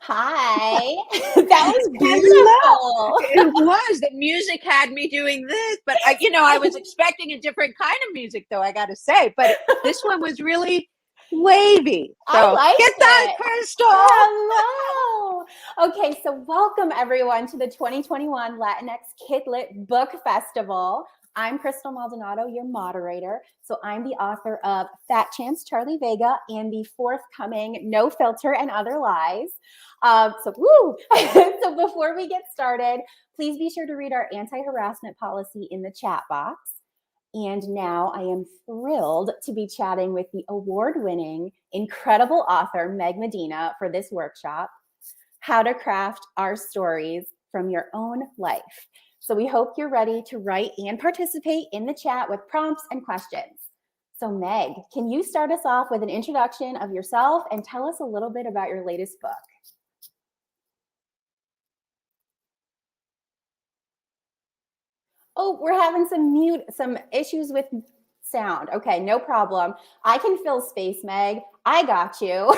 Hi. That was beautiful. It was. The music had me doing this, but I was expecting a different kind of music, though, I got to say. But this one was really wavy. So I like get that, it. Crystal. Hello. Okay, so welcome everyone to the 2021 Latinx Kidlit Book Festival. I'm Crystal Maldonado, your moderator. So I'm the author of Fat Chance Charlie Vega and the forthcoming No Filter and Other Lies. So before we get started, please be sure to read our anti-harassment policy in the chat box. And now I am thrilled to be chatting with the award-winning, incredible author, Meg Medina, for this workshop, How to Craft Our Stories from Your Own Life. So we hope you're ready to write and participate in the chat with prompts and questions. So Meg, can you start us off with an introduction of yourself and tell us a little bit about your latest book? Oh, we're having some issues with sound. Okay, no problem. I can fill space, Meg. I got you.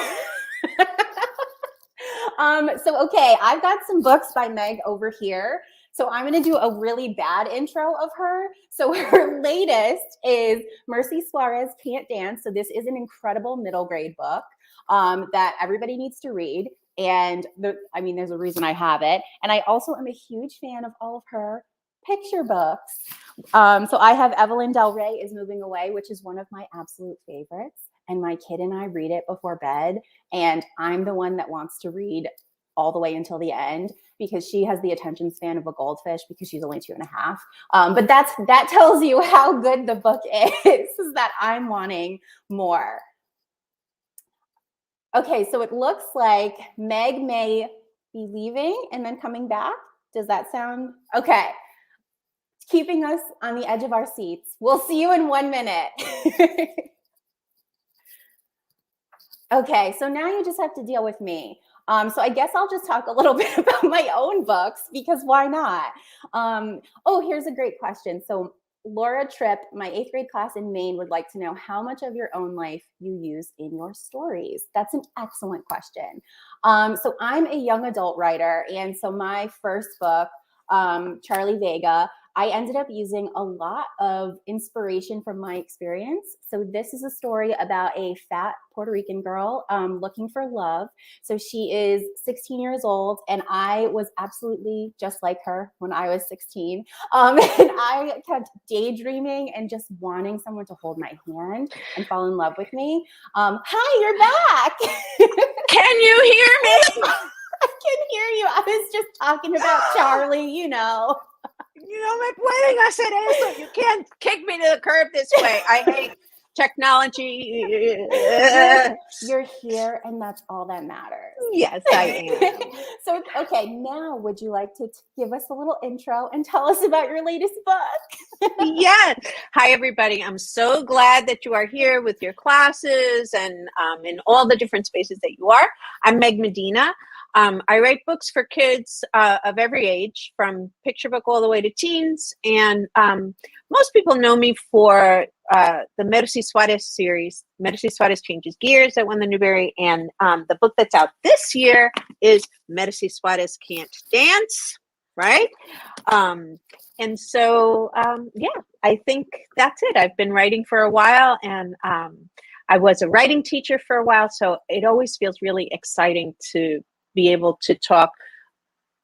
Okay, I've got some books by Meg over here. So I'm going to do a really bad intro of her. So her latest is Merci Suárez Can't Dance. So this is an incredible middle grade book that everybody needs to read. And there's a reason I have it. And I also am a huge fan of all of her picture books. So I have Evelyn Del Rey is Moving Away, which is one of my absolute favorites. And my kid and I read it before bed. And I'm the one that wants to read all the way until the end because she has the attention span of a goldfish because she's only 2.5. But that tells you how good the book is that I'm wanting more. Okay, so it looks like Meg may be leaving and then coming back. Does that sound okay? Keeping us on the edge of our seats. We'll see you in 1 minute. Okay, so now you just have to deal with me. So I guess I'll just talk a little bit about my own books because why not? Oh, here's a great question. So Laura Tripp, my 8th grade class in Maine, would like to know how much of your own life you use in your stories. That's an excellent question. So I'm a young adult writer, and so my first book, Charlie Vega, I ended up using a lot of inspiration from my experience. So this is a story about a fat Puerto Rican girl looking for love. So she is 16 years old, and I was absolutely just like her when I was 16. And I kept daydreaming and just wanting someone to hold my hand and fall in love with me. Hi, you're back. Can you hear me? I can hear you. I was just talking about Charlie, You know, me pueden hacer eso. You can't kick me to the curb this way. I hate technology. You're here, and that's all that matters. Yes, I am. So, okay, now would you like to give us a little intro and tell us about your latest book? Yes. Hi, everybody. I'm so glad that you are here with your classes and in all the different spaces that you are. I'm Meg Medina. I write books for kids of every age, from picture book all the way to teens. And most people know me for the Merci Suárez series, Merci Suárez Changes Gears, that won the Newberry. And the book that's out this year is Merci Suárez Can't Dance, right? And so, yeah, I think that's it. I've been writing for a while, and I was a writing teacher for a while. So it always feels really exciting to be able to talk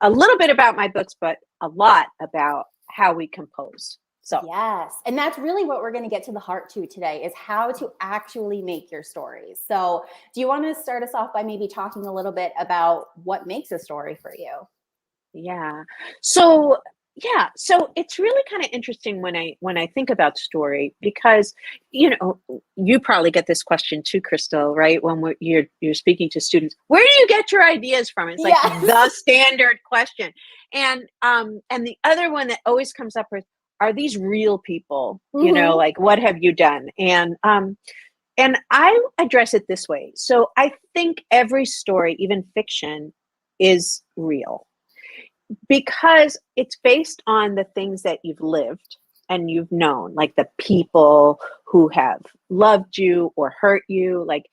a little bit about my books, but a lot about how we compose. So yes, and that's really what we're going to get to the heart to today, is how to actually make your stories. So do you want to start us off by maybe talking a little bit about what makes a story for you? yeah. So it's really kind of interesting when I think about story, because you probably get this question too, Crystal, right? When you're speaking to students, where do you get your ideas from? It's like the standard question. And the other one that always comes up is, are these real people? Mm-hmm. Like, what have you done? And I address it this way. So I think every story, even fiction, is real, because it's based on the things that you've lived and you've known, like the people who have loved you or hurt you, like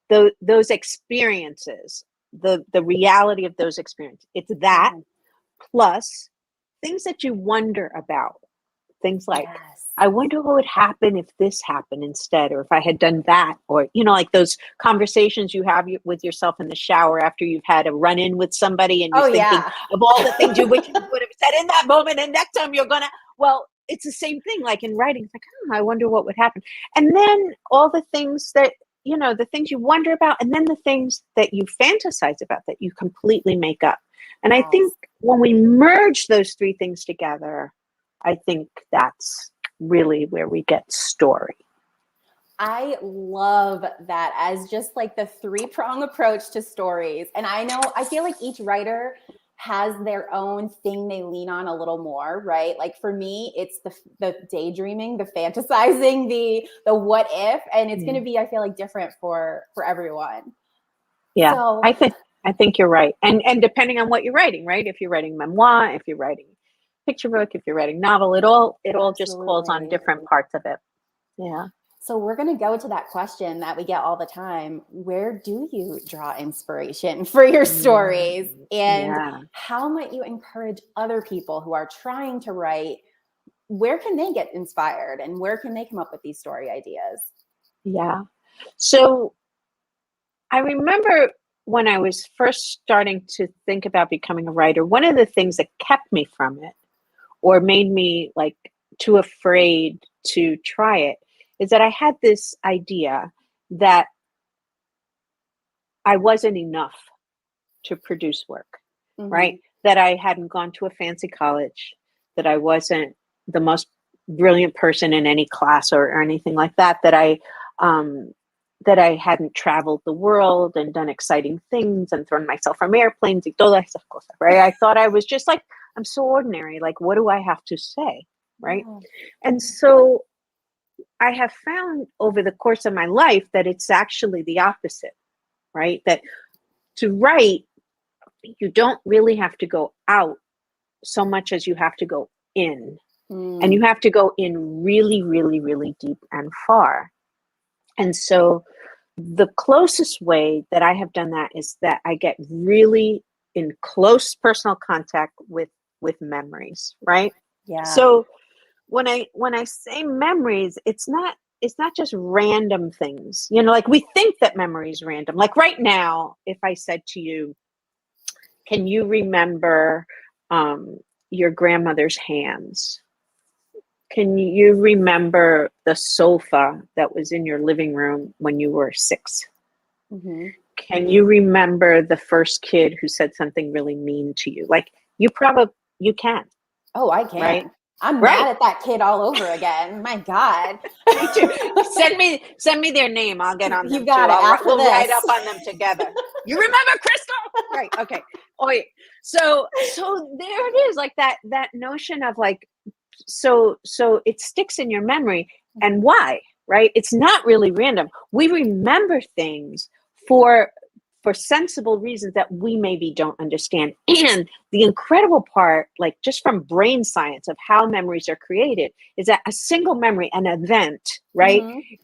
those experiences, the reality of those experiences. It's that plus things that you wonder about. Things like, I wonder what would happen if this happened instead, or if I had done that, or, like those conversations you have with yourself in the shower after you've had a run-in with somebody, and you're thinking of all the things you wish you would have said in that moment, and next time well, it's the same thing, like in writing. It's like, I wonder what would happen. And then all the things that, the things you wonder about, and then the things that you fantasize about that you completely make up. And I think when we merge those three things together, I think that's really where we get story. I love that as just like the 3-prong approach to stories. And I feel like each writer has their own thing they lean on a little more, right? Like for me, it's the daydreaming, the fantasizing, the what if, and it's going to be, I feel like, different for everyone. Yeah, so, I think you're right. And depending on what you're writing, right? If you're writing memoir, if you're writing picture book, if you're writing novel, it all just calls on different parts of it. Yeah. So we're going to go to that question that we get all the time. Where do you draw inspiration for your stories? And how might you encourage other people who are trying to write? Where can they get inspired, and where can they come up with these story ideas? Yeah. So I remember when I was first starting to think about becoming a writer, one of the things that kept me from it, or made me like too afraid to try it, is that I had this idea that I wasn't enough to produce work, Mhm. right? That I hadn't gone to a fancy college, that I wasn't the most brilliant person in any class or anything like that, that I hadn't traveled the world and done exciting things and thrown myself from airplanes y todas esas cosas, right? I thought I was just like, I'm so ordinary. Like, what do I have to say, right? Yeah. And so I have found over the course of my life that it's actually the opposite, right? That to write, you don't really have to go out so much as you have to go in. And you have to go in really, really, really deep and far. And so the closest way that I have done that is that I get really in close personal contact with memories, right? Yeah. So when I say memories, it's not just random things. You know, like we think that memory is random. Like right now, if I said to you, can you remember your grandmother's hands? Can you remember the sofa that was in your living room when you were 6? Mm-hmm. Can you remember the first kid who said something really mean to you? Like you can. Oh, I can. Right? I'm Right. mad at that kid all over again. My God. Me too. Send me their name. I'll get on them You got too. it after We'll this. write up on them together. You remember Crystal? Right. Okay. Oh, yeah. So there it is. Like that notion of like, so it sticks in your memory. And why? Right? It's not really random. We remember things for sensible reasons that we maybe don't understand. And the incredible part, like just from brain science of how memories are created, is that a single memory, an event, right,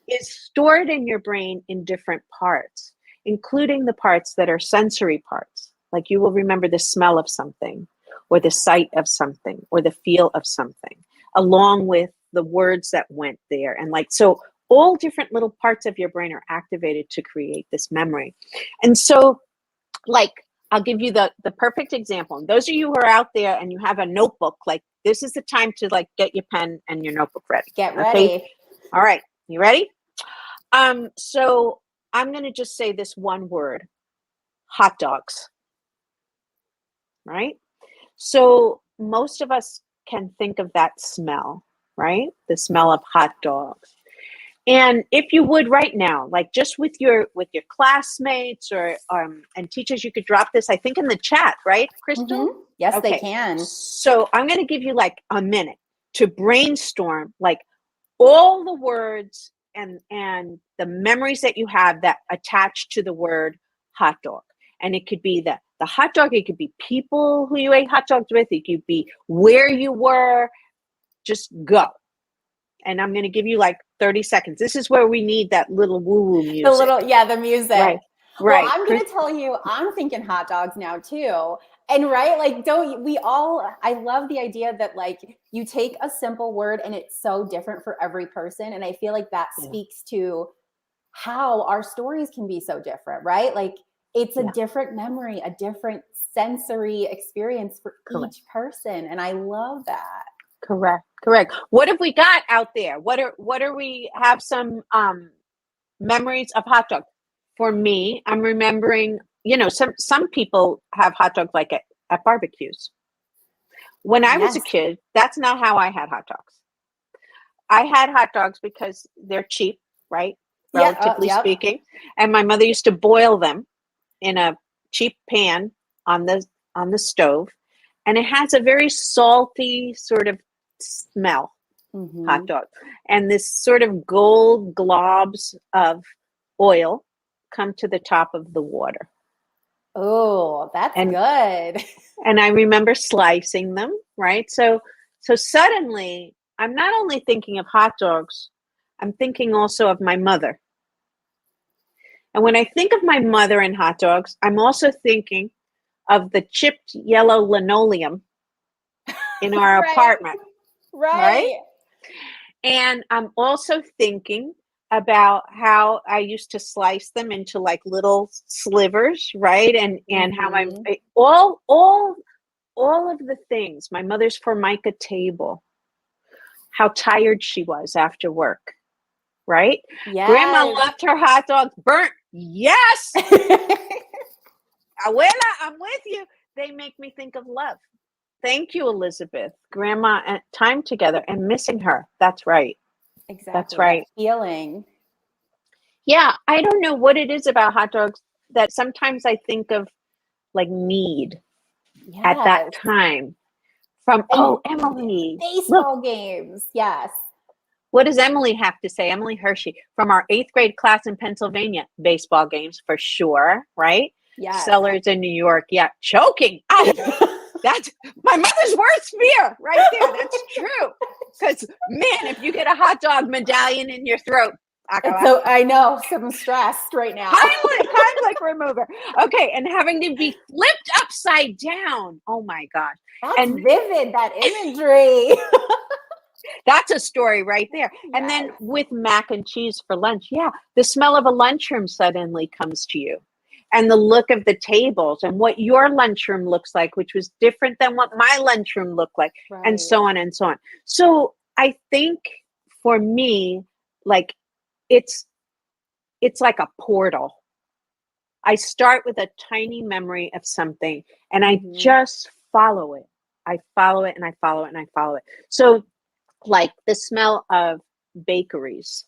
is stored in your brain in different parts, including the parts that are sensory parts. Like you will remember the smell of something, or the sight of something, or the feel of something, along with the words that went there. And like, so all different little parts of your brain are activated to create this memory. And so, like, I'll give you the perfect example. And those of you who are out there and you have a notebook, like this is the time to like get your pen and your notebook ready. Get ready. Okay? All right. You ready? So I'm going to just say this one word: hot dogs. Right? So most of us can think of that smell, right? The smell of hot dogs. And if you would right now, like just with your classmates or and teachers, you could drop this, I think, in the chat, right, Crystal? Mm-hmm. Yes, Okay. they can. So I'm going to give you like a minute to brainstorm like all the words and the memories that you have that attach to the word hot dog. And it could be the hot dog, it could be people who you ate hot dogs with, it could be where you were. Just go. And I'm going to give you like 30 seconds. This is where we need that little woo-woo music. The music. Right. Well, I'm going to tell you, I'm thinking hot dogs now too. And right, like, I love the idea that like you take a simple word and it's so different for every person. And I feel like that speaks to how our stories can be so different, right? Like it's a different memory, a different sensory experience for each person. And I love that. Correct. What have we got out there? What are we have some memories of hot dogs? For me, I'm remembering, some people have hot dogs like at barbecues. When I was a kid, that's not how I had hot dogs. I had hot dogs because they're cheap, right? Relatively speaking. And my mother used to boil them in a cheap pan on the stove. And it has a very salty sort of smell, hot dog. And this sort of gold globs of oil come to the top of the water. Oh, that's good. And I remember slicing them, right? So suddenly I'm not only thinking of hot dogs, I'm thinking also of my mother. And when I think of my mother and hot dogs, I'm also thinking of the chipped yellow linoleum in our apartment. Right? And I'm also thinking about how I used to slice them into like little slivers, right? And how I'm all of the things, my mother's Formica table, how tired she was after work, right? Yes. Grandma left her hot dogs burnt. Yes. Abuela, I'm with you. They make me think of love. Thank you, Elizabeth. Grandma and time together and missing her. That's right. Exactly. That's right. That feeling. Yeah, I don't know what it is about hot dogs that sometimes I think of like need at that Yes. time. From, And Emily, look, baseball games. Yes. what does Emily have to say? Emily Hershey from our 8th grade class in Pennsylvania. Baseball games for sure, right? Yes. Sellers in New York. Yeah, choking. Oh, that's my mother's worst fear right there. That's true. Because, man, if you get a hot dog medallion in your throat, So I know, so I'm stressed right now. Heimlich remover. Okay, and having to be flipped upside down. Oh my gosh. That's vivid, that imagery. That's a story right there. And then with mac and cheese for lunch, yeah, the smell of a lunchroom suddenly comes to you. And the look of the tables and what your lunchroom looks like, which was different than what my lunchroom looked like, and so on and so on. So I think for me, like it's like a portal. I start with a tiny memory of something and I just follow it. I follow it and I follow it and I follow it. So like the smell of bakeries.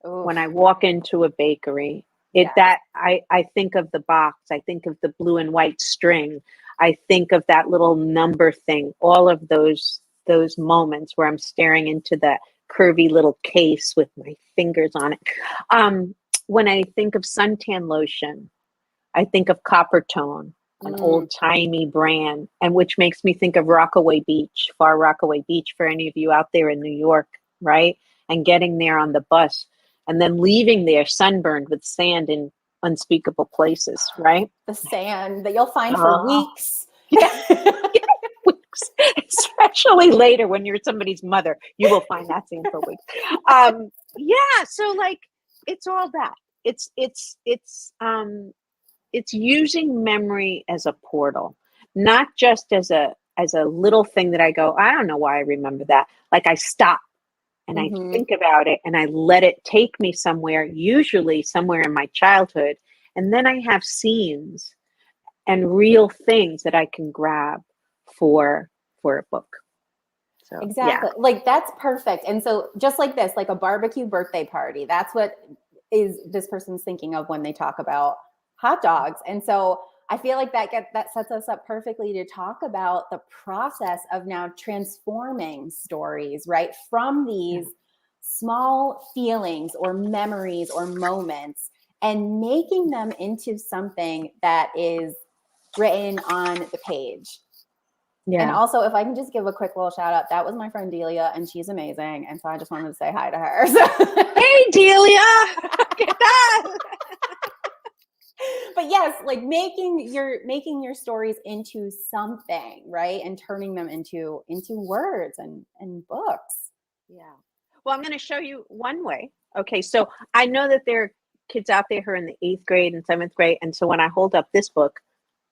Oof. When I walk into a bakery, I think of the box. I think of the blue and white string. I think of that little number thing. All of those moments where I'm staring into that curvy little case with my fingers on it. When I think of suntan lotion, I think of Copper Tone, an old-timey brand, and which makes me think of Rockaway Beach, Far Rockaway Beach, for any of you out there in New York, right? And getting there on the bus and then leaving there sunburned with sand in unspeakable places, right? The sand that you'll find for weeks. Weeks. Especially later when you're somebody's mother, you will find that sand for weeks. So like it's all that. It's using memory as a portal, not just as a little thing that I go, I don't know why I remember that. Like I stop and I think about it and I let it take me somewhere, usually somewhere in my childhood. And then I have scenes and real things that I can grab for a book. So, exactly. Yeah. Like that's perfect. And so just like this, like a barbecue birthday party, that's what is this person's thinking of when they talk about hot dogs. And so I feel like that sets us up perfectly to talk about the process of now transforming stories, right? From these small feelings or memories or moments and making them into something that is written on the page. Yeah. And also, if I can just give a quick little shout out, that was my friend Delia, and she's amazing. And so I just wanted to say hi to her. Hey, Delia. Get that. But yes, like making your stories into something, right? And turning them into words and books. Yeah. Well, I'm going to show you one way. Okay. So I know that there are kids out there who are in the 8th grade and 7th grade. And so when I hold up this book,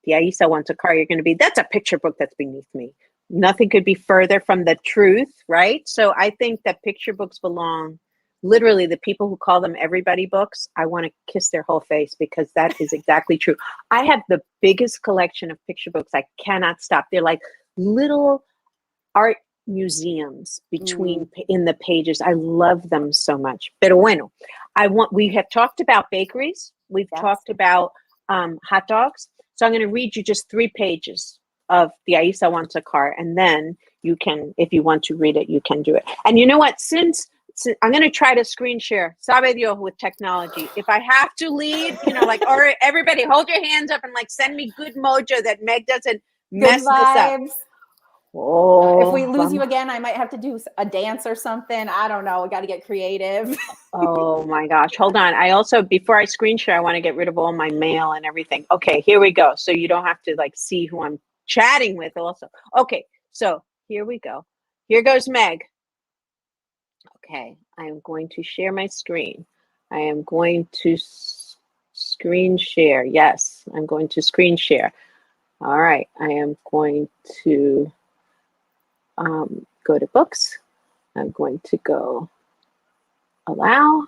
The Aisa Wants a Car, you're going to be, that's a picture book that's beneath me. Nothing could be further from the truth, right? So I think that picture books belong, literally the people who call them everybody books, I want to kiss their whole face because that is exactly true. I have the biggest collection of picture books. I cannot stop. They're like little art museums between in the pages. I love them so much. Pero bueno, we have talked about bakeries. We've talked about hot dogs. So I'm going to read you just 3 pages of The Aisa Wants a Car, and then you can, if you want to read it, you can do it. And you know what? Since I'm going to try to screen share, sabe Dios, with technology. If I have to leave, like, or everybody hold your hands up and like send me good mojo that Meg doesn't mess this up. Oh, if we lose you again, I might have to do a dance or something. I don't know. We got to get creative. Oh my gosh. Hold on. I also, before I screen share, I want to get rid of all my mail and everything. Okay, here we go. So you don't have to like see who I'm chatting with also. Okay, so here we go. Here goes Meg. Okay, I am going to share my screen. I am going to screen share. Yes, I'm going to screen share. All right, I am going to go to books. I'm going to go allow.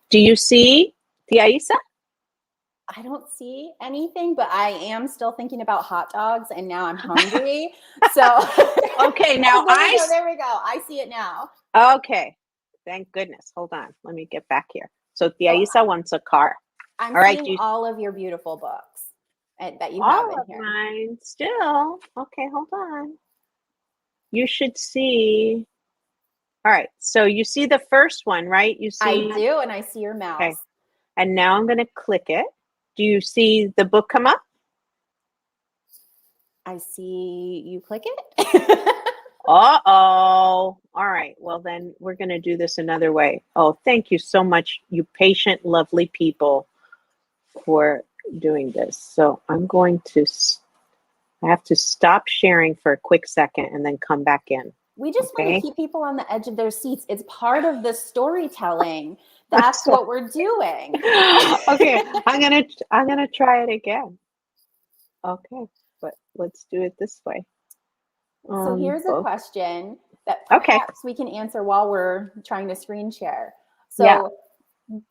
Do you see the Aisa? I don't see anything, but I am still thinking about hot dogs, and now I'm hungry. So Okay, now there we go. I see it now. Okay, thank goodness. Hold on, let me get back here. So Tia Isa wants a car. I'm All right, seeing all of your beautiful books that you have all in of here. mine still. Okay, hold on. You should see. All right, so you see the first one, right? You see. I do, and I see your mouse. Okay, and now I'm going to click it. Do you see the book come up? I see you click it. Uh-oh. All right. Well, then we're going to do this another way. Oh, thank you so much, you patient, lovely people, for doing this. So I'm going to, I have to stop sharing for a quick second and then come back in. We just want to keep people on the edge of their seats. It's part of the storytelling. That's what we're doing. Okay, I'm gonna try it again. Okay, but let's do it this way. So here's a question that Okay. perhaps we can answer while we're trying to screen share. So Yeah.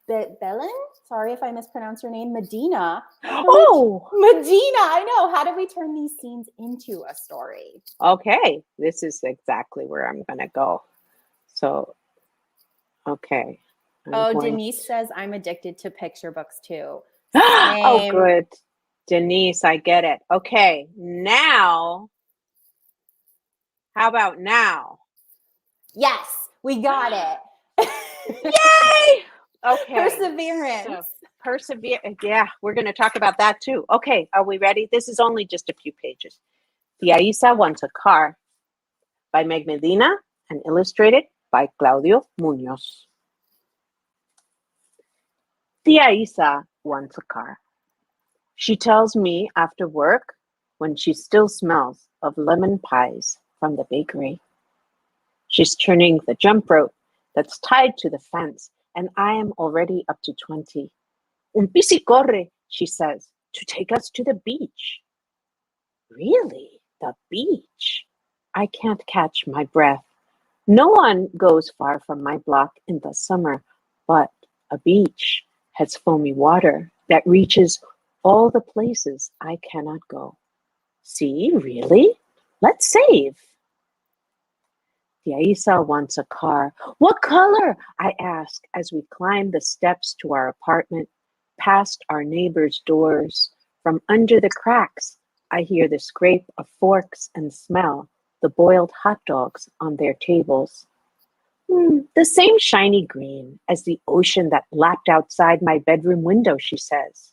Belen, sorry if I mispronounced your name, Medina. Medina, I know. How do we turn these scenes into a story? Okay, this is exactly where I'm gonna go. So, okay. Denise says I'm addicted to picture books too. Oh, good. Denise, I get it. Okay, now, how about now? Yes, we got it. Yay! Okay. Perseverance. Yeah, we're going to talk about that too. Okay, are we ready? This is only just a few pages. Tia Isa Wants a Car by Meg Medina and illustrated by Claudio Munoz. Tia Isa wants a car. She tells me after work when she still smells of lemon pies from the bakery. She's turning the jump rope that's tied to the fence, and I am already up to 20. Un bici corre, she says, to take us to the beach. Really? The beach? I can't catch my breath. No one goes far from my block in the summer, but a beach has foamy water that reaches all the places I cannot go. See, really? Let's save. Tia Isa wants a car. What color? I ask as we climb the steps to our apartment, past our neighbors' doors. From under the cracks, I hear the scrape of forks and smell the boiled hot dogs on their tables. The same shiny green as the ocean that lapped outside my bedroom window, she says.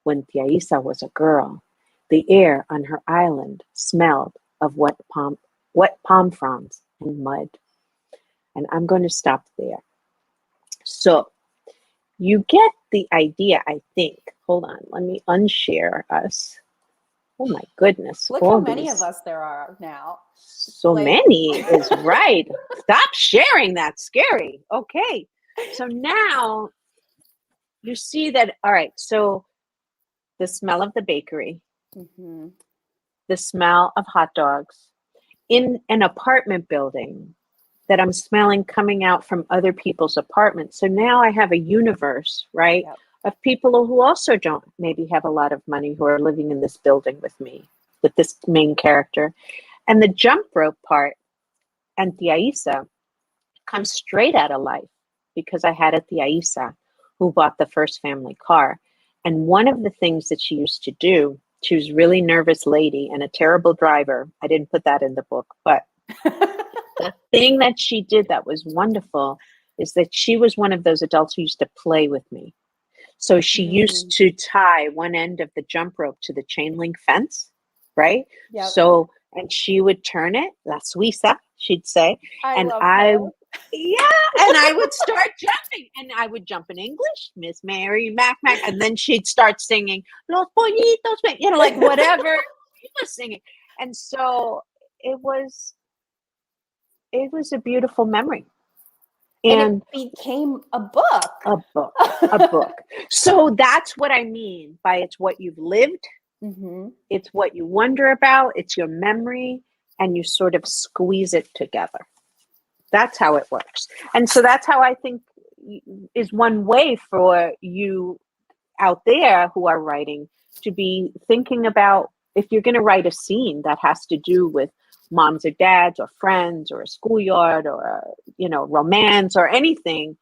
When Tia Isa was a girl, the air on her island smelled of wet palm fronds and mud. And I'm going to stop there. So you get the idea, I think. Hold on, let me unshare us. Oh my goodness. Look how many of us there are now. So many is right. Stop sharing, that's scary. Okay. So now you see that, all right, so the smell of the bakery, the smell of hot dogs in an apartment building that I'm smelling coming out from other people's apartments. So now I have a universe, right, of people who also don't maybe have a lot of money who are living in this building with me, with this main character. And the jump rope part and Tia Isa comes straight out of life because I had a Tia Isa who bought the first family car. And one of the things that she used to do, she was a really nervous lady and a terrible driver. I didn't put that in the book, but the thing that she did that was wonderful is that she was one of those adults who used to play with me. So she used to tie one end of the jump rope to the chain link fence, right? Yep. So, and she would turn it, La Suiza, she'd say. And I would start jumping. And I would jump in English, Miss Mary, Mac, and then she'd start singing, Los Pollitos, you know, like whatever she was singing. And so it was a beautiful memory. And it became a book. A book. So that's what I mean by it's what you've lived. It's what you wonder about. It's your memory, and you sort of squeeze it together. That's how it works. And so that's how I think is one way for you out there who are writing to be thinking about, if you're going to write a scene that has to do with moms or dads or friends or a schoolyard or, romance or anything,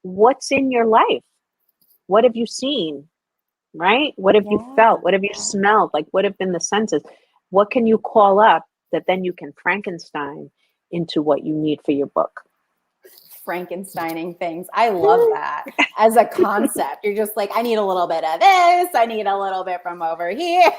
what's in your life? What have you seen? Right? What have you felt? What have you smelled? Like, what have been the senses? What can you call up that then you can Frankenstein into what you need for your book? Frankensteining things. I love that as a concept. You're just like, I need a little bit of this. I need a little bit from over here.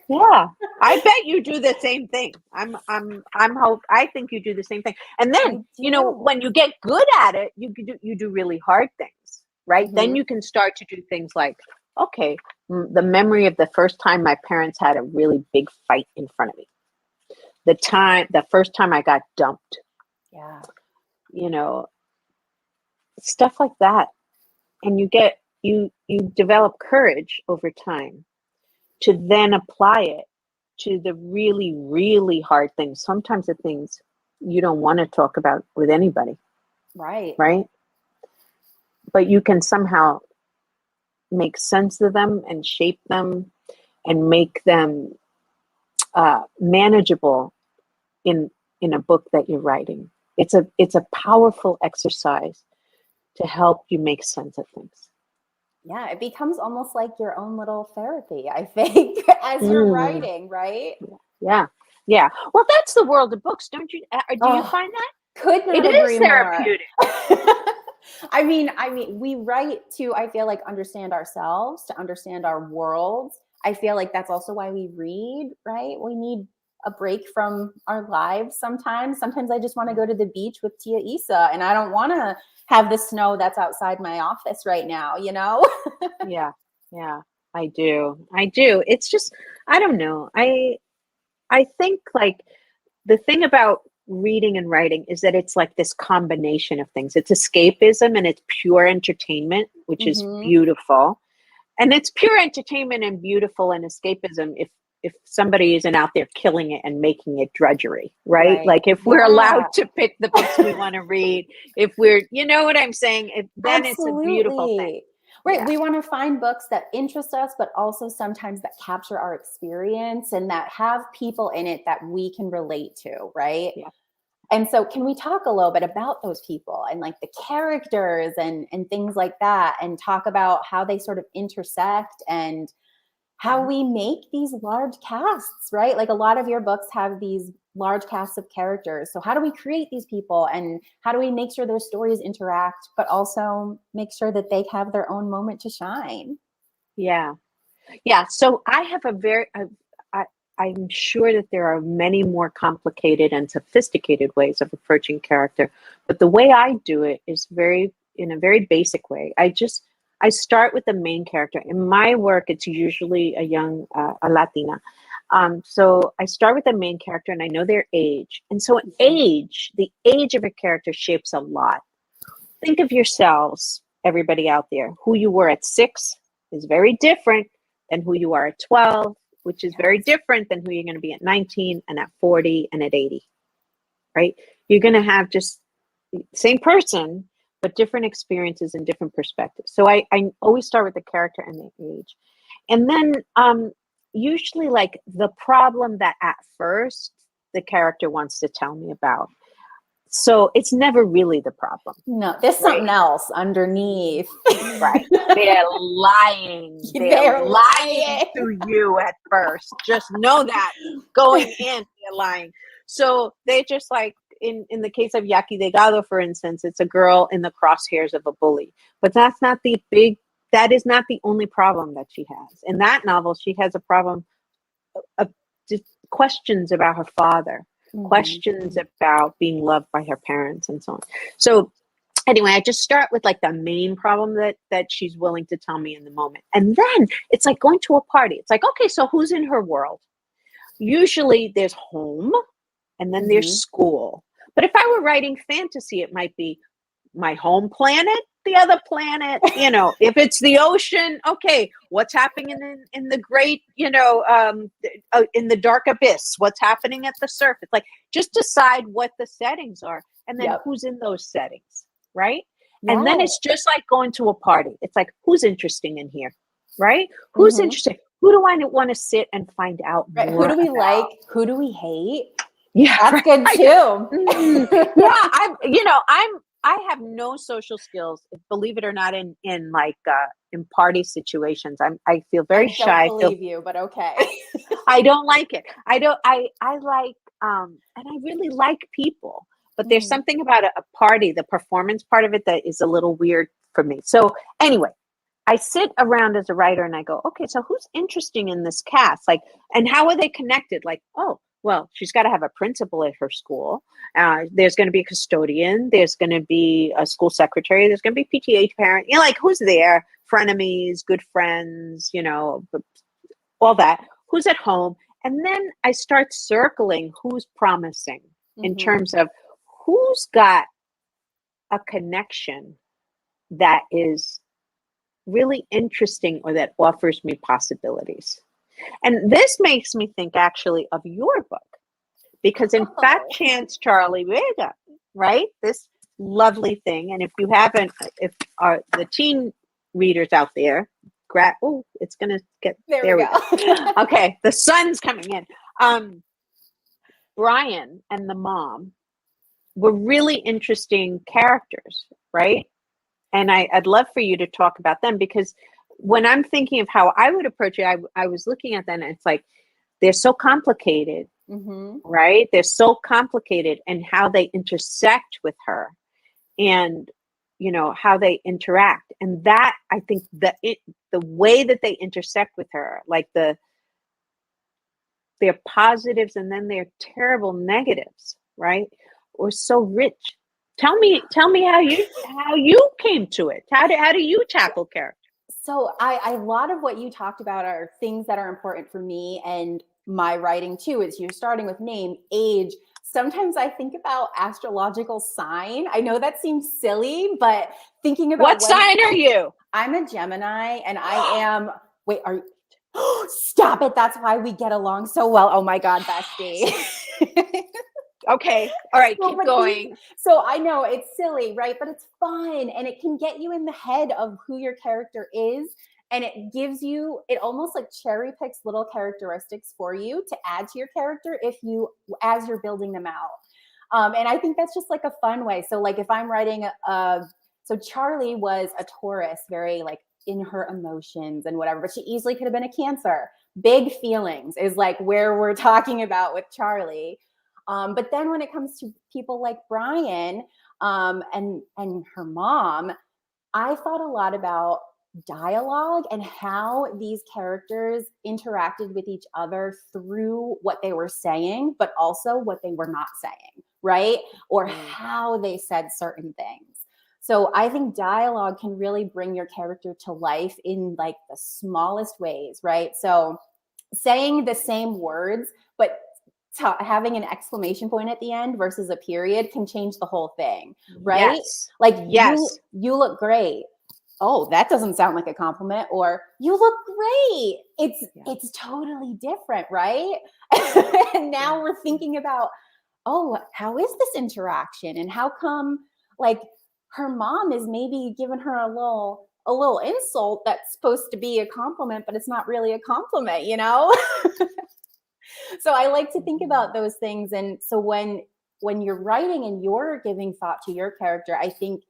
Yeah. I bet you do the same thing. I think you do the same thing. And then, when you get good at it, you do really hard things, right? Mm-hmm. Then you can start to do things like, okay, the memory of the first time my parents had a really big fight in front of me. The first time I got dumped. Yeah. Stuff like that. And you develop courage over time to then apply it to the really, really hard things. Sometimes the things you don't want to talk about with anybody. Right. Right. But you can somehow make sense of them and shape them and make them manageable in a book that you're writing. It's a powerful exercise to help you make sense of things. Yeah, it becomes almost like your own little therapy, I think, as you're writing, right? Yeah. Well, that's the world of books, don't you? Do you find that? Could not It agree is therapeutic. More. I mean, we write to, I feel like, understand ourselves, to understand our worlds. I feel like that's also why we read, right? We need a break from our lives sometimes. Sometimes I just want to go to the beach with Tia Isa, and I don't want to have the snow that's outside my office right now, Yeah, I do. It's just, I don't know. I think, like, the thing about reading and writing is that it's like this combination of things. It's escapism and it's pure entertainment, which is beautiful. And it's pure entertainment and beautiful and escapism if somebody isn't out there killing it and making it drudgery, right? Like, if we're allowed to pick the books we want to read, if we're, you know what I'm saying? Then it's a beautiful thing. Right. Yeah. We want to find books that interest us, but also sometimes that capture our experience and that have people in it that we can relate to, right? Yeah. And so can we talk a little bit about those people and like the characters and things like that, and talk about how they sort of intersect and how we make these large casts, right? Like, a lot of your books have these large casts of characters. So how do we create these people, and how do we make sure their stories interact, but also make sure that they have their own moment to shine? Yeah. So I have I'm sure that there are many more complicated and sophisticated ways of approaching character, but the way I do it is in a very basic way. I start with the main character. In my work, it's usually a Latina. So I start with the main character, and I know their age. And so the age of a character shapes a lot. Think of yourselves, everybody out there. Who you were at 6 is very different than who you are at 12, which is very different than who you're going to be at 19 and at 40 and at 80, right? You're going to have just the same person, but different experiences and different perspectives. So I always start with the character and the age. And then usually, like, the problem that at first the character wants to tell me about. So it's never really the problem. No, there's something else underneath. Right. They're lying. They're lying to you at first. Just know that going in, they're lying. So they just, like, in the case of Yaqui Delgado, for instance, it's a girl in the crosshairs of a bully. But that is not the only problem that she has. In that novel, she has a problem of just questions about her father. Questions about being loved by her parents and so on. So anyway, I just start with, like, the main problem that she's willing to tell me in the moment. And then it's like going to a party. It's like, okay, so who's in her world? Usually there's home, and then there's school. But if I were writing fantasy, it might be my home planet, the other planet, if it's the ocean, okay, what's happening in the great, in the dark abyss, what's happening at the surface. Like, just decide what the settings are, and then who's in those settings, right? And then Yeah. it's just like going to a party. It's like, who's interesting in here, right? Who's Mhm. interesting? Who do I want to sit and find out Right. Who more do we like? about? Who do we hate? Yeah, That's good right. too. Yeah, I have no social skills, believe it or not, in like in party situations. I feel very I don't shy. believe you, but okay. I don't like it. I like and I really like people, but there's Mhm. something about a party, the performance part of it, that is a little weird for me. So anyway, I sit around as a writer and I go, okay, so who's interesting in this cast? Like, and how are they connected? Like, oh, well, she's got to have a principal at her school. There's going to be a custodian. There's going to be a school secretary. There's going to be PTA parent. You know, like who's there? Frenemies, good friends, all that. Who's at home? And then I start circling who's promising in Mhm. terms of who's got a connection that is really interesting or that offers me possibilities. And this makes me think actually of your book, because in Fat Oh. Chance Charlie Vega, right? This lovely thing. And if you haven't, if the teen readers out there, oh, it's going to get, There we there we go. go. Okay, the sun's coming in. Brian and the mom were really interesting characters, right? And I'd love for you to talk about them, because when I'm thinking of how I would approach it, I was looking at them and it's like, they're so complicated, Mhm. right? They're so complicated, and how they intersect with her, and how they interact. And that, I think, the way that they intersect with her, like their positives and then their terrible negatives, right? Or so rich. Tell me how you came to it. How do you tackle character? So a lot of what you talked about are things that are important for me and my writing too. Is you're starting with name, age. Sometimes I think about astrological sign. I know that seems silly, but thinking about What when sign are you? I'm a Gemini and I am, wait, are you, stop it. That's why we get along so well. Oh my God, bestie. Okay. All right. Well, Keep but going. so I know it's silly, right? But it's fun and it can get you in the head of who your character is. And it almost like cherry picks little characteristics for you to add to your character as you're building them out. And I think that's just like a fun way. So, like, if I'm writing so Charlie was a Taurus, very like in her emotions and whatever, but she easily could have been a Cancer. Big feelings is like where we're talking about with Charlie. But then when it comes to people like Brian and her mom, I thought a lot about dialogue and how these characters interacted with each other through what they were saying, but also what they were not saying, right? Or how they said certain things. So I think dialogue can really bring your character to life in like the smallest ways, right? So saying the same words, but having an exclamation point at the end versus a period can change the whole thing, right? Yes. Like you Yes. you look great. Oh, that doesn't sound like a compliment. Or you look great. It's totally different, right? And now we're thinking about, oh, how is this interaction? And how come like her mom is maybe giving her a little insult that's supposed to be a compliment, but it's not really a compliment, you know? So I like to think about those things. And so when you're writing and you're giving thought to your character, I think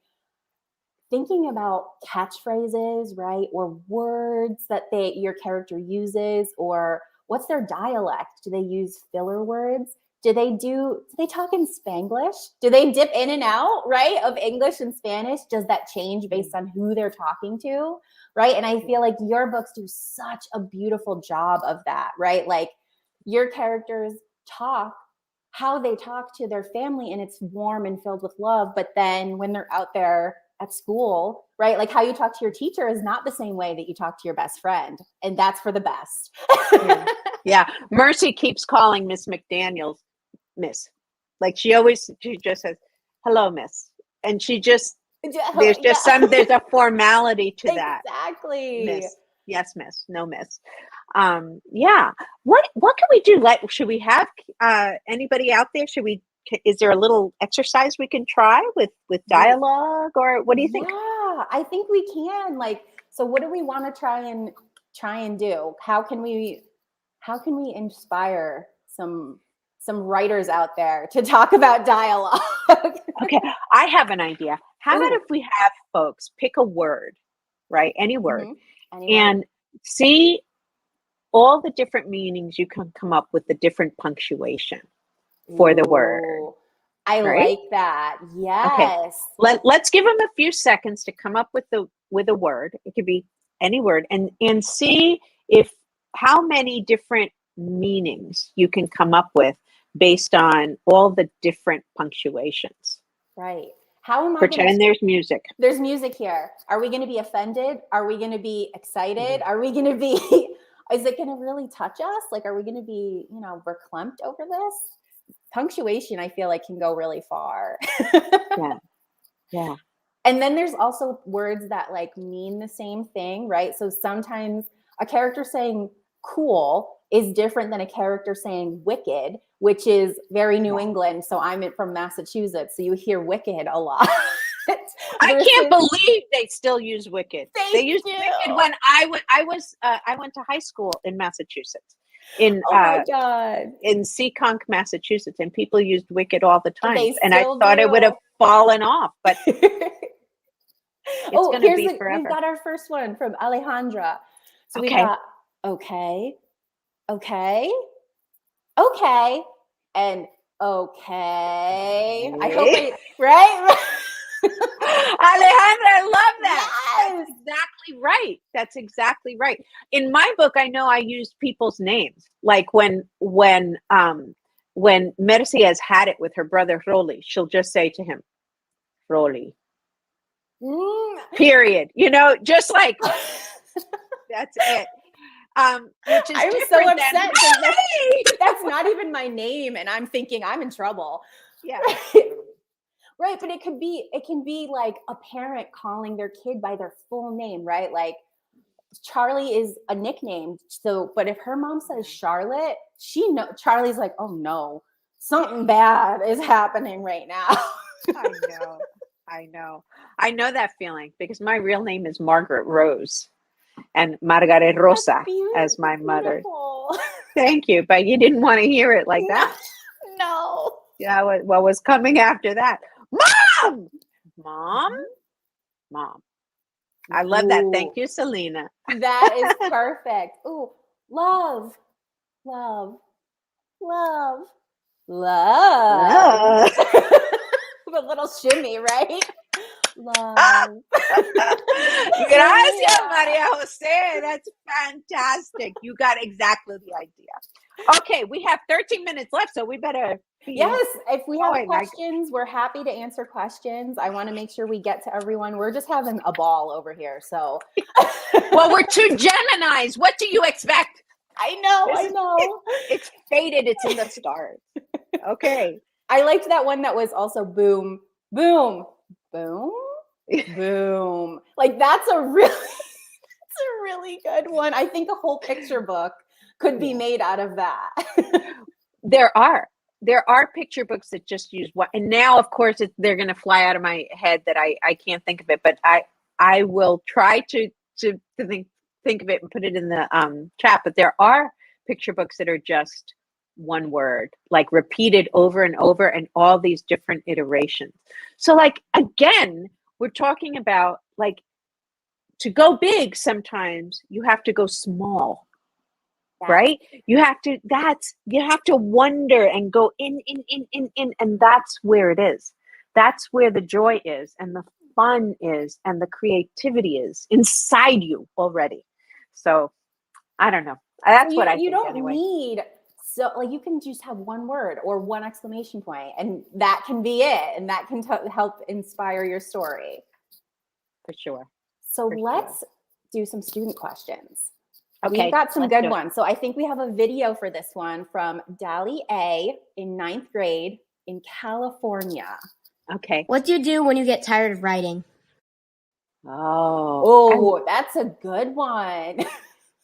thinking about catchphrases, right? Or words that your character uses, or what's their dialect? Do they use filler words? Do they talk in Spanglish? Do they dip in and out, right? Of English and Spanish? Does that change based on who they're talking to? Right. And I feel like your books do such a beautiful job of that, right? Like your characters talk how they talk to their family and it's warm and filled with love. But then when they're out there at school, right? Like how you talk to your teacher is not the same way that you talk to your best friend. And that's for the best. Yeah. Yeah. Mercy keeps calling Miss McDaniels Miss. Like she just says, hello, Miss. And there's a formality to that. Exactly. Miss. Yes, Miss. No, Miss. Yeah. What can we do? Should we have anybody out there? Should we is there a little exercise we can try with dialogue, or what do you think? Yeah, I think we can. Like, so what do we want to try and do? How can we inspire some writers out there to talk about dialogue? Okay, I have an idea. How about Ooh. if we have folks pick a word, right? Any word, Any and word. see all the different meanings you can come up with, the different punctuation for the word, Ooh, I right? like that. Okay, Yes. let's give them a few seconds to come up with a word. It could be any word, and see if how many different meanings you can come up with based on all the different punctuations. Right. How am I going to Pretend there's music. There's music here. Are we going to be offended? Are we going to be excited? Are we going to be, is it going to really touch us? Like, are we going to be, verklempt over this? Punctuation, I feel like, can go really far. Yeah. And then there's also words that like mean the same thing, right? So sometimes a character saying cool is different than a character saying wicked, which is very New England. So I'm from Massachusetts, so you hear wicked a lot. I can't believe they still use wicked. They used wicked when I went to high school in Massachusetts, in my God, in Seekonk, Massachusetts, and people used wicked all the time. And I thought do. it would have fallen off, but it's going to be forever. We've got our first one from Alejandra. So we've Okay. got okay, and okay. I hope right? Alejandra, I love that. Yes. That's exactly right. That's exactly right. In my book, I know I used people's names. Like when Merci has had it with her brother Rolly, she'll just say to him, Rolly. Period. Just like that's it. Which is I'm so upset because that's not even my name, and I'm thinking I'm in trouble. Yeah. Right, but it can be like a parent calling their kid by their full name, right? Like Charlie is a nickname. So, but if her mom says Charlotte, Charlie's like, oh no, something bad is happening right now. I know that feeling because my real name is Margaret Rose, and Margaret Rosa as my mother. Thank you, but you didn't want to hear it like that. No. Yeah, what was coming after that? Mom. I love that. Thank you, Selena. That is perfect. Ooh, love. The little shimmy, right? Love. Gracias, Maria Jose. That's fantastic. You got exactly the idea. Okay, we have 13 minutes left, so we better. Yes, if we have questions, we're happy to answer questions. I want to make sure we get to everyone. We're just having a ball over here, so. Well, we're two Geminis. What do you expect? I know. It's fated. It's in the stars. Okay. I liked that one that was also boom, boom, boom, boom. Like that's a really good one. I think a whole picture book could be made out of that. There are picture books that just use one, and now of course they're going to fly out of my head that I can't think of it, but I will try to think of it and put it in the chat. But there are picture books that are just one word, like repeated over and over, and all these different iterations. So like again, we're talking about like to go big, sometimes you have to go small. Right? You have to wonder and go in, and that's where it is. That's where the joy is, and the fun is, and the creativity is inside you already. So I don't know. That's what I think. You don't need, so like you can just have one word or one exclamation point, and that can be it, and that can help inspire your story. For sure. So let's do some student questions. Okay, we've got some good ones. So I think we have a video for this one from Dali A in 9th grade in California. Okay. What do you do when you get tired of writing? Oh, that's a good one.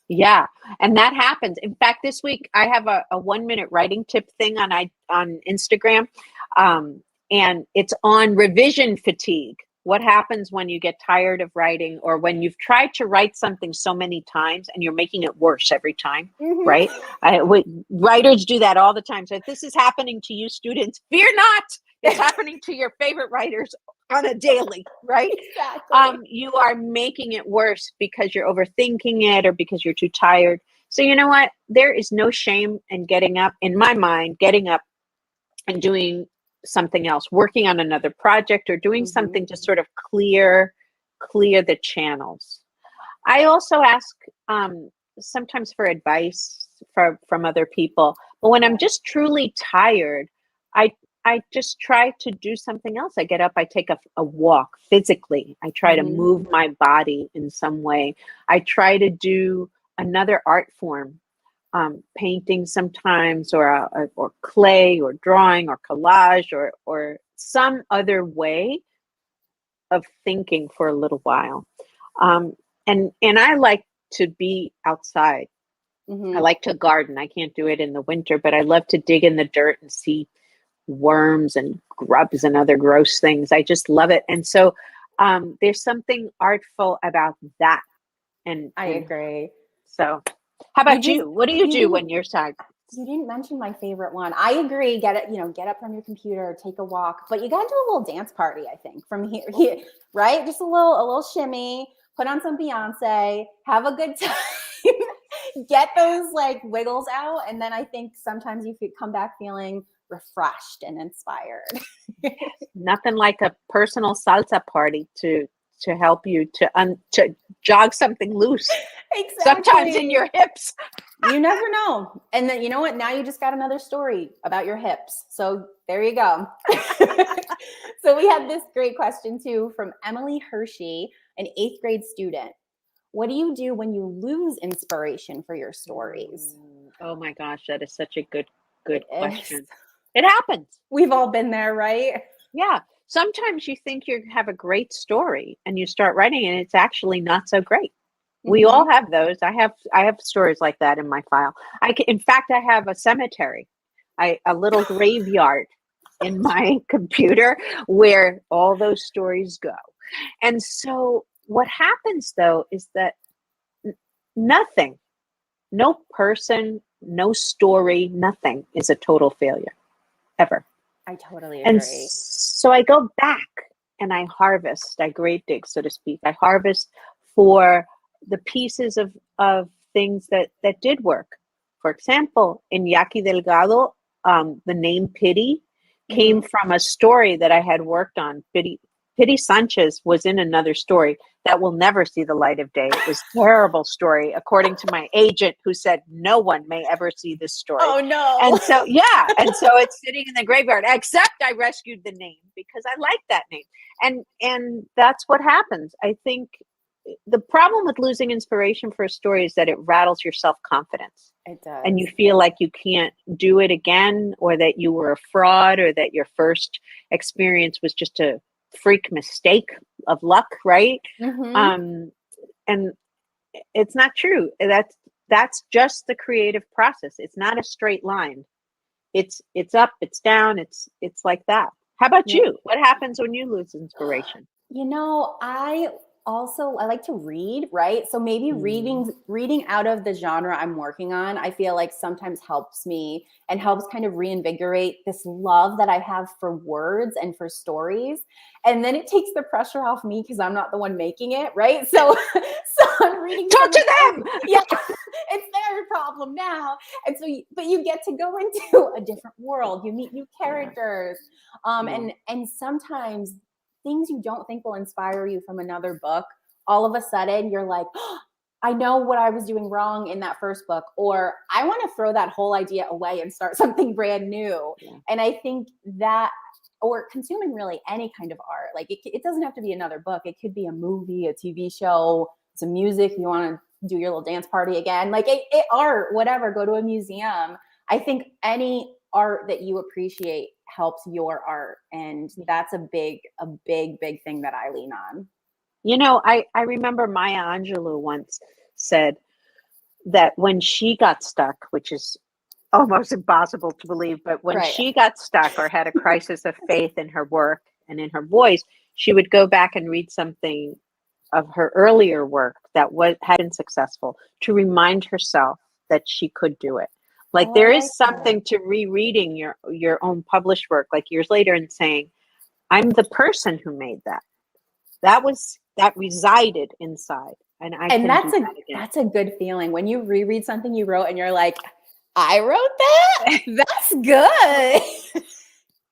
Yeah, and that happens. In fact, this week I have a 1-minute writing tip thing on Instagram. And it's on revision fatigue. What happens when you get tired of writing, or when you've tried to write something so many times and you're making it worse every time, right? Writers do that all the time. So if this is happening to you students, fear not. It's happening to your favorite writers on a daily, right? Exactly. You are making it worse because you're overthinking it or because you're too tired. So you know what? There is no shame in getting up, in my mind, getting up and doing something else, working on another project or doing something to sort of clear the channels. I also ask sometimes for advice from other people, but when I'm just truly tired, I just try to do something else. I get up, I take a walk physically. I try to move my body in some way. I try to do another art form. Painting sometimes, or clay, or drawing, or collage, or some other way of thinking for a little while. And I like to be outside. I like to garden. I can't do it in the winter, but I love to dig in the dirt and see worms and grubs and other gross things. I just love it. And so there's something artful about that. And I agree. So how about you? What do you do when you're tired? You didn't mention my favorite one. I agree. Get up from your computer, take a walk, but you got to do a little dance party. I think from here, right? Just a little shimmy, put on some Beyonce, have a good time, get those like wiggles out. And then I think sometimes you could come back feeling refreshed and inspired. Nothing like a personal salsa party to help you to jog something loose. Exactly. Sometimes in your hips. You never know. And then, you know what? Now you just got another story about your hips. So there you go. So we had this great question too from Emily Hershey, an 8th grade student. What do you do when you lose inspiration for your stories? Oh my gosh, that is such a good question. It happens. We've all been there, right? Yeah. Sometimes you think you have a great story and you start writing and it's actually not so great. We all have those. I have stories like that in my file. In fact, I have a cemetery, a little graveyard in my computer where all those stories go. And so what happens though is that nothing, no person, no story, nothing is a total failure ever. I totally agree. And so I go back and I harvest, I grave dig, so to speak. I harvest for the pieces of things that did work. For example, in Yaqui Delgado, the name Pity came from a story that I had worked on. Pity Sanchez was in another story that will never see the light of day. It was a terrible story, according to my agent, who said no one may ever see this story. Oh no. And so, and so it's sitting in the graveyard, except I rescued the name because I like that name. And that's what happens. I think the problem with losing inspiration for a story is that it rattles your self-confidence. It does. And you feel like you can't do it again, or that you were a fraud, or that your first experience was just a freak mistake of luck, right? And it's not true. That's just the creative process. It's not a straight line. It's up, it's down, it's like that. How about you? What happens when you lose inspiration? I like to read, right? So maybe reading out of the genre I'm working on, I feel like sometimes helps me and helps kind of reinvigorate this love that I have for words and for stories. And then it takes the pressure off me because I'm not the one making it, right? So I'm reading. Talk to them. Yeah, it's their problem now. And so, but you get to go into a different world. You meet new characters. And sometimes things you don't think will inspire you from another book, all of a sudden you're like, oh, I know what I was doing wrong in that first book, or I want to throw that whole idea away and start something brand new. And I think that, or consuming really any kind of art, like it doesn't have to be another book. It could be a movie, a TV show, some music. You want to do your little dance party again, like art, whatever, go to a museum. I think any art that you appreciate helps your art. And that's a big thing that I lean on. You know, I remember Maya Angelou once said that when she got stuck, which is almost impossible to believe. But when Right. she got stuck or had a crisis of faith in her work and in her voice, she would go back and read something of her earlier work that had been successful to remind herself that she could do it. Like Oh, I there like is something to rereading your own published work like years later and saying, I'm the person who made that. That resided inside, and I And can do that again. that's a good feeling when you reread something you wrote and you're like, I wrote that? That's good.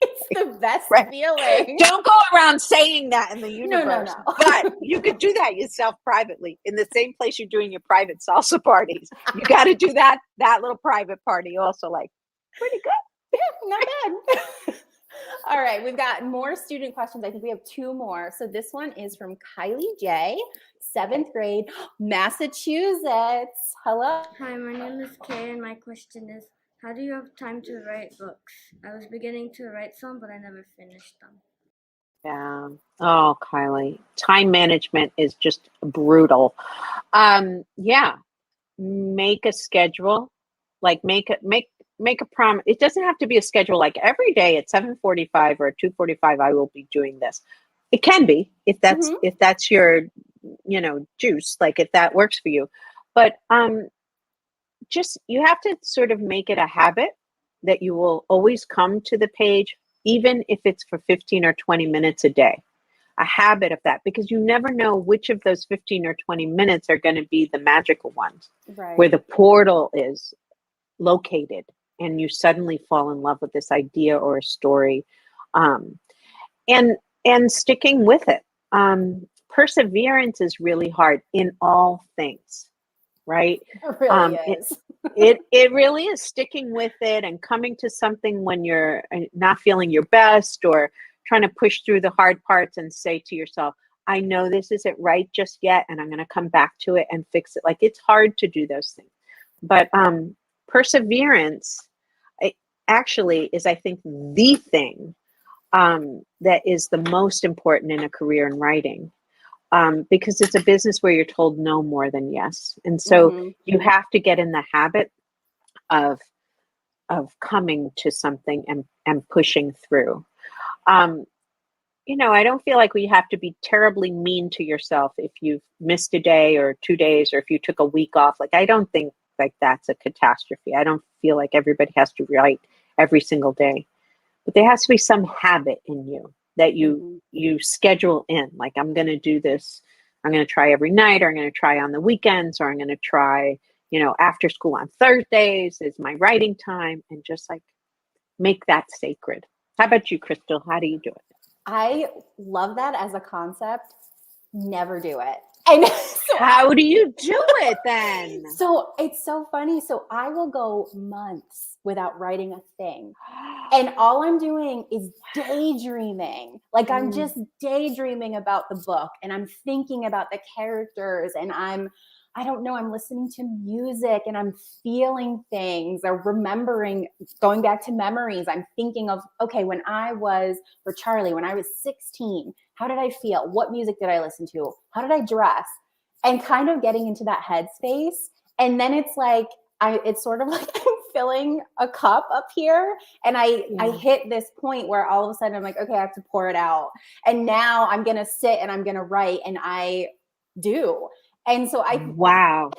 It's the best Right. feeling. Don't go around saying that in the universe. No. But you could do that yourself privately in the same place you're doing your private salsa parties. You got to do that little private party also. Like, pretty good. Yeah, not bad. All right, we've got more student questions. I think we have two more. So this one is from Kylie J, 7th grade, Massachusetts. Hello. Hi, my name is Kay, and my question is, how do you have time to write books? I was beginning to write some, but I never finished them. Yeah. Oh, Kylie, time management is just brutal. Yeah. Make a schedule. Like make a promise. It doesn't have to be a schedule like every day at 7:45 or 2:45 I will be doing this. It can be if that's your juice, like if that works for you. But just you have to sort of make it a habit that you will always come to the page, even if it's for 15 or 20 minutes a day. A habit of that, because you never know which of those 15 or 20 minutes are going to be the magical ones, Right. where the portal is located and you suddenly fall in love with this idea or a story, and sticking with it. Perseverance is really hard in all things, right? It really is. It really is sticking with it and coming to something when you're not feeling your best or trying to push through the hard parts and say to yourself, I know this isn't right just yet, and I'm going to come back to it and fix it. Like, it's hard to do those things. But perseverance actually is, I think, the thing that is the most important in a career in writing. Because it's a business where you're told no more than yes. And so you have to get in the habit of coming to something and pushing through. I don't feel like we have to be terribly mean to yourself if you've missed a day or 2 days, or if you took a week off. Like, I don't think like that's a catastrophe. I don't feel like everybody has to write every single day, but there has to be some habit in you that you schedule in. Like, I'm going to do this. I'm going to try every night, or I'm going to try on the weekends, or I'm going to try, after school on Thursdays is my writing time, and just like make that sacred. How about you, Crystal? How do you do it? I love that as a concept. Never do it. And so how do you do it then? So it's so funny. So I will go months without writing a thing. And all I'm doing is daydreaming. Like, I'm just daydreaming about the book, and I'm thinking about the characters, and I'm listening to music, and I'm feeling things or remembering, going back to memories. I'm thinking of, okay, when I was 16, how did I feel? What music did I listen to? How did I dress? And kind of getting into that headspace. And then it's like, it's sort of like I'm filling a cup up here, and I hit this point where all of a sudden I'm like, okay, I have to pour it out. And now I'm going to sit and I'm going to write, and I do. And so wow.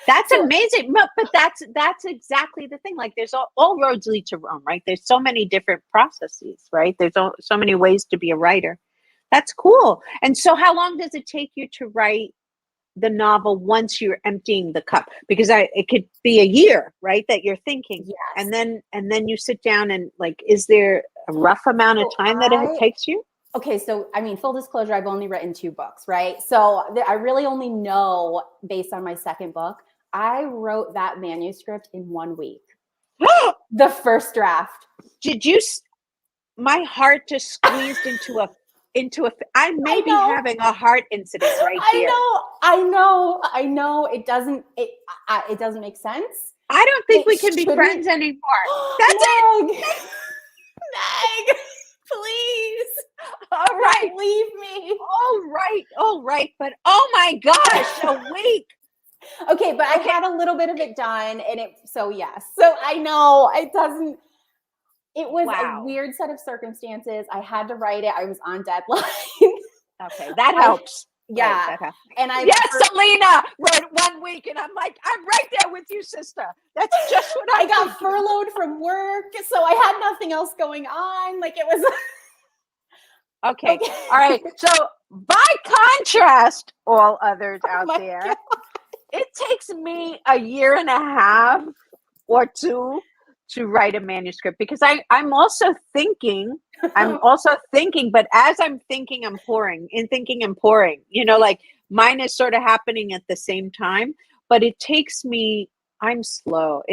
That's amazing. But that's exactly the thing. Like, there's all roads lead to Rome, right? There's so many different processes, right? There's so many ways to be a writer. That's cool. And so how long does it take you to write the novel once you're emptying the cup? Because it could be a year, right? That you're thinking. Yes. And then you sit down and, like, is there a rough amount of time that it takes you? Okay, so I mean, full disclosure, I've only written 2 books, right? So I really only know based on my second book. I wrote that manuscript in 1 week. The first draft. Did you? My heart just squeezed into a. I may be having a heart incident right here. I know. It doesn't make sense. I don't think we can be friends anymore. That's Meg, it. Meg, please. All right. Leave me. All right. But oh my gosh, a week. Okay, but I had a little bit of it done, and yes. So I know it doesn't. It was a weird set of circumstances. I had to write it. I was on deadline. Okay, that helps. Yeah. Right, that helps. And Selena wrote 1 week, and I'm like, I'm right there with you, sister. That's just what I got furloughed from work, so I had nothing else going on. Like it was. Okay. All right. So by contrast, all others out there, God. it takes me a year and a half or two to write a manuscript because I'm also thinking, but as I'm thinking, I'm pouring and thinking and pouring, like mine is sort of happening at the same time, but it takes me, I'm slow.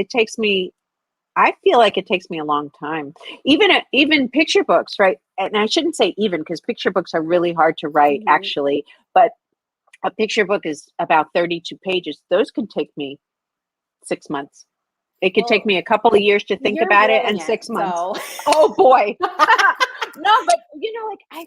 I feel like it takes me a long time. Even picture books, right? And I shouldn't say even because picture books are really hard to write actually, but a picture book is about 32 pages. Those could take me 6 months. It could take me a couple of years to think about it and 6 months. So. Oh boy. No, but I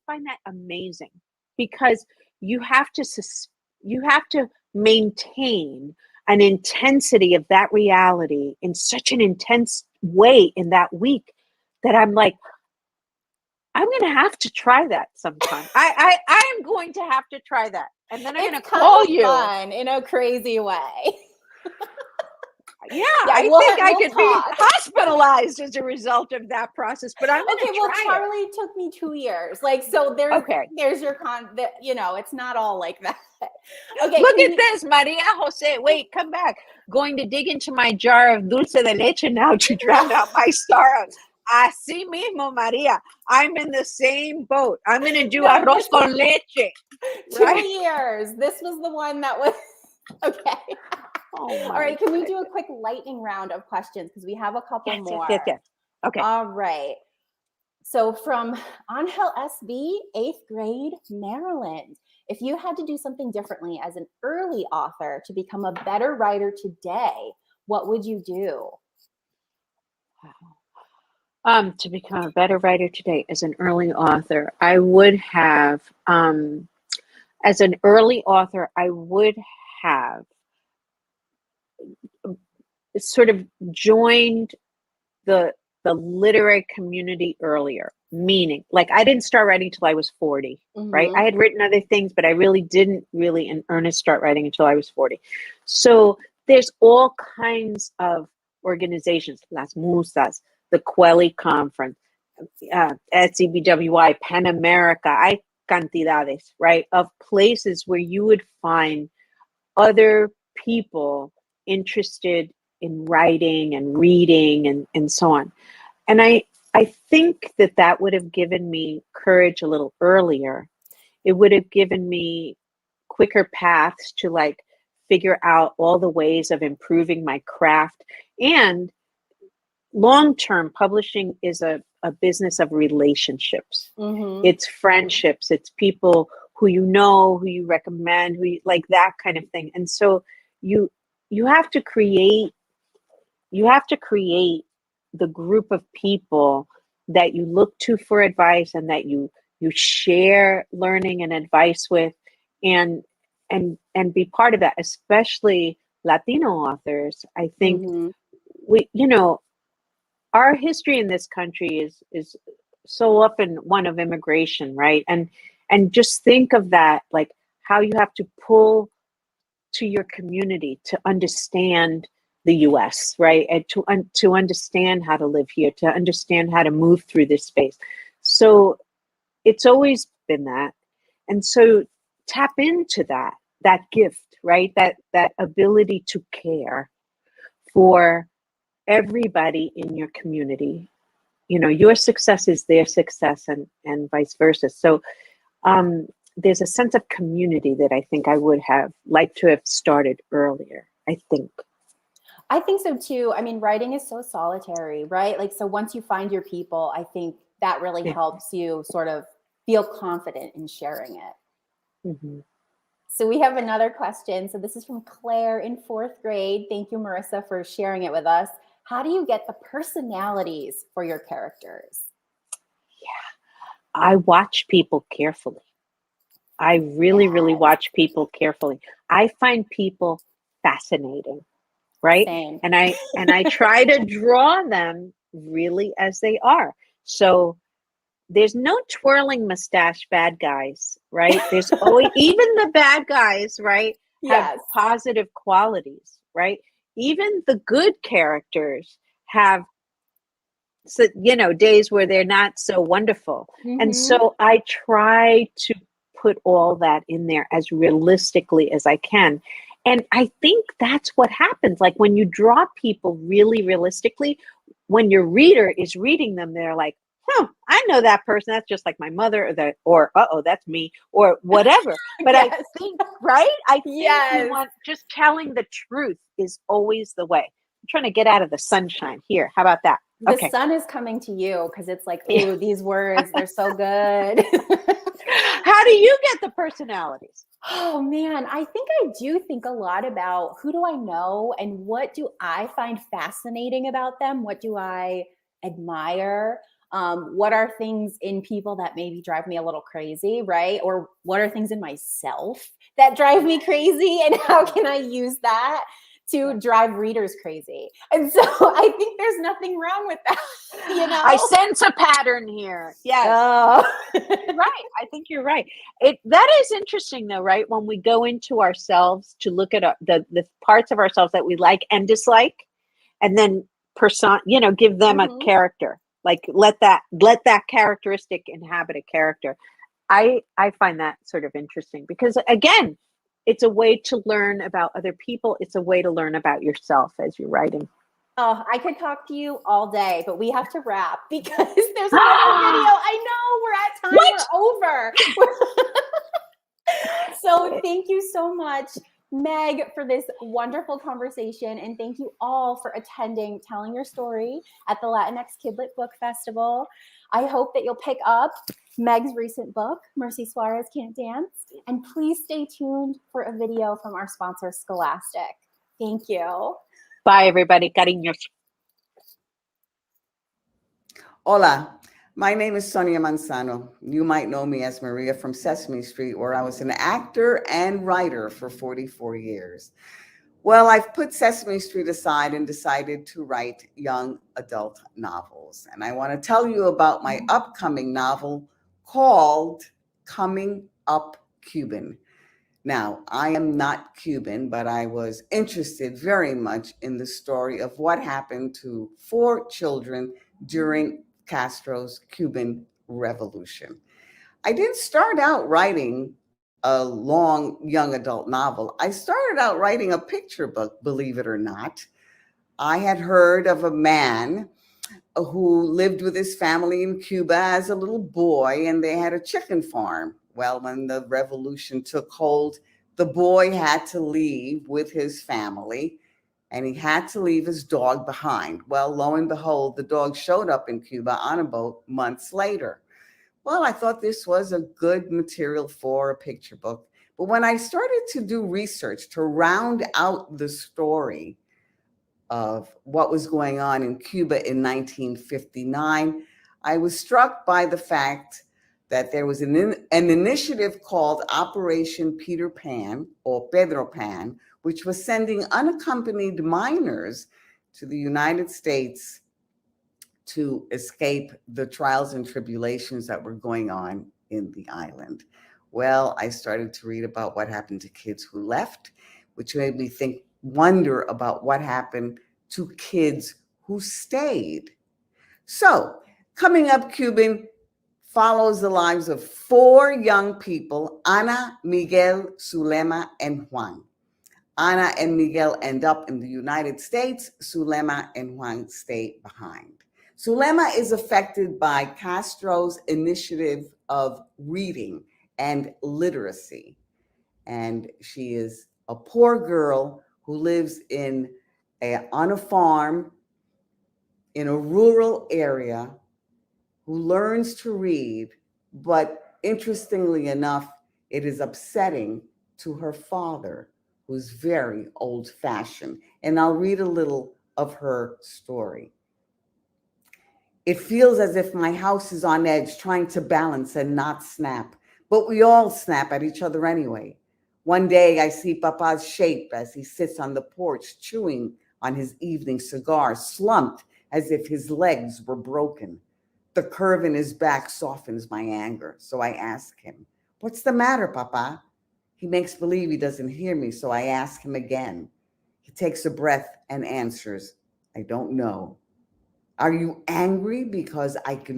find that amazing because you have to maintain an intensity of that reality in such an intense way in that week that I'm like, I'm going to have to try that sometime. I'm going to have to try that. And then I'm going to call you. Fun in a crazy way. Yeah, I think I could be hospitalized as a result of that process, but I'm going to try it. Charlie took me 2 years. Like, so there's your it's not all like that. Okay. Look at this, Maria Jose. Wait, come back. Going to dig into my jar of dulce de leche now to drown out my sorrows. Así mismo, Maria. I'm in the same boat. I'm going to do arroz con leche. 2 years. This was the one that was, okay. Oh, all right, can we do a quick lightning round of questions? Because we have a couple more. Yes. Okay. All right. So from Angel SB, 8th grade, Maryland. If you had to do something differently as an early author to become a better writer today, what would you do? To become a better writer today as an early author, I would have, as an early author, I would have sort of joined the literary community earlier, meaning like I didn't start writing till I was 40, right? I had written other things, but I really didn't in earnest start writing until I was 40. So there's all kinds of organizations, Las Musas, the Quelly Conference, SCBWI, Pan America, hay cantidades, right? Of places where you would find other people interested in writing and reading and so on. And I think that would have given me courage a little earlier. It would have given me quicker paths to like figure out all the ways of improving my craft. And long-term publishing is a business of relationships. It's friendships. It's people who you know, who you recommend, who you, like that kind of thing. And so you have to create the group of people that you look to for advice and that you share learning and advice with and be part of that, especially Latino authors. I think our history in this country is so often one of immigration, right? And just think of that, like how you have to pull to your community to understand the US, right? And to understand how to live here, to understand how to move through this space. So it's always been that. And so tap into that gift, right? That ability to care for everybody in your community. Your success is their success and vice versa. So there's a sense of community that I think I would have liked to have started earlier, I think so too. I mean, writing is so solitary, right? Like, so once you find your people, I think that really helps you sort of feel confident in sharing it. So we have another question. So this is from Claire in 4th grade. Thank you, Marissa, for sharing it with us. How do you get the personalities for your characters? I watch people carefully. I really watch people carefully. I find people fascinating, right? Same. And I try to draw them really as they are. So there's no twirling mustache bad guys, right? There's always, even the bad guys, right, have Yes. positive qualities, right? Even the good characters have, days where they're not so wonderful. And so I try to put all that in there as realistically as I can. And I think that's what happens. Like when you draw people really realistically, when your reader is reading them, they're like, I know that person. That's just like my mother, or uh-oh, that's me, or whatever. But Yes. I think, right? I think Yes. you want, just telling the truth is always the way. I'm trying to get out of the sunshine here. How about that? The Okay. sun is coming to you because it's like, Yeah. ooh, these words, they're so good. How do you get the personalities? Oh man, I think I do think a lot about who do I know and what do I find fascinating about them? What do I admire? What are things in people that maybe drive me a little crazy, right? Or what are things in myself that drive me crazy? And how can I use that to drive readers crazy? And so I think there's nothing wrong with that, I sense a pattern here. Yes. Oh. Right. I think you're right. That is interesting though, right? When we go into ourselves to look at the parts of ourselves that we like and dislike, and then give them a character. Like let that characteristic inhabit a character. I find that sort of interesting because again, it's a way to learn about other people. It's a way to learn about yourself as you're writing. Oh, I could talk to you all day, but we have to wrap because there's another video. I know we're at time. What? We're over. So thank you so much, Meg, for this wonderful conversation. And thank you all for attending Telling Your Story at the Latinx Kidlit Book Festival. I hope that you'll pick up Meg's recent book, Merci Suárez Can't Dance. And please stay tuned for a video from our sponsor, Scholastic. Thank you. Bye, everybody. Cariños. Hola, my name is Sonia Manzano. You might know me as Maria from Sesame Street, where I was an actor and writer for 44 years. Well, I've put Sesame Street aside and decided to write young adult novels. And I want to tell you about my upcoming novel called Coming Up Cuban. Now, I am not Cuban, but I was interested very much in the story of what happened to 4 children during Castro's Cuban Revolution. I didn't start out writing a long young adult novel. I started out writing a picture book, believe it or not. I had heard of a man who lived with his family in Cuba as a little boy, and they had a chicken farm. Well, when the revolution took hold, the boy had to leave with his family, and he had to leave his dog behind. Well, lo and behold, the dog showed up in Cuba on a boat months later. Well, I thought this was a good material for a picture book. But when I started to do research to round out the story of what was going on in Cuba in 1959, I was struck by the fact that there was an initiative called Operation Peter Pan, or Pedro Pan, which was sending unaccompanied minors to the United States to escape the trials and tribulations that were going on in the island. Well, I started to read about what happened to kids who left, which made me wonder about what happened to kids who stayed. So, Coming Up Cuban follows the lives of 4 young people, Ana, Miguel, Zulema, and Juan. Ana and Miguel end up in the United States. Zulema and Juan stay behind. Zulema is affected by Castro's initiative of reading and literacy. And she is a poor girl who lives on a farm in a rural area, who learns to read, but interestingly enough, it is upsetting to her father, who's very old-fashioned. And I'll read a little of her story. It feels as if my house is on edge, trying to balance and not snap, but we all snap at each other anyway. One day I see Papa's shape as he sits on the porch chewing on his evening cigar, slumped as if his legs were broken. The curve in his back softens my anger, so I ask him, "What's the matter, Papa?" He makes believe he doesn't hear me, so I ask him again. He takes a breath and answers, "I don't know." "Are you angry because I can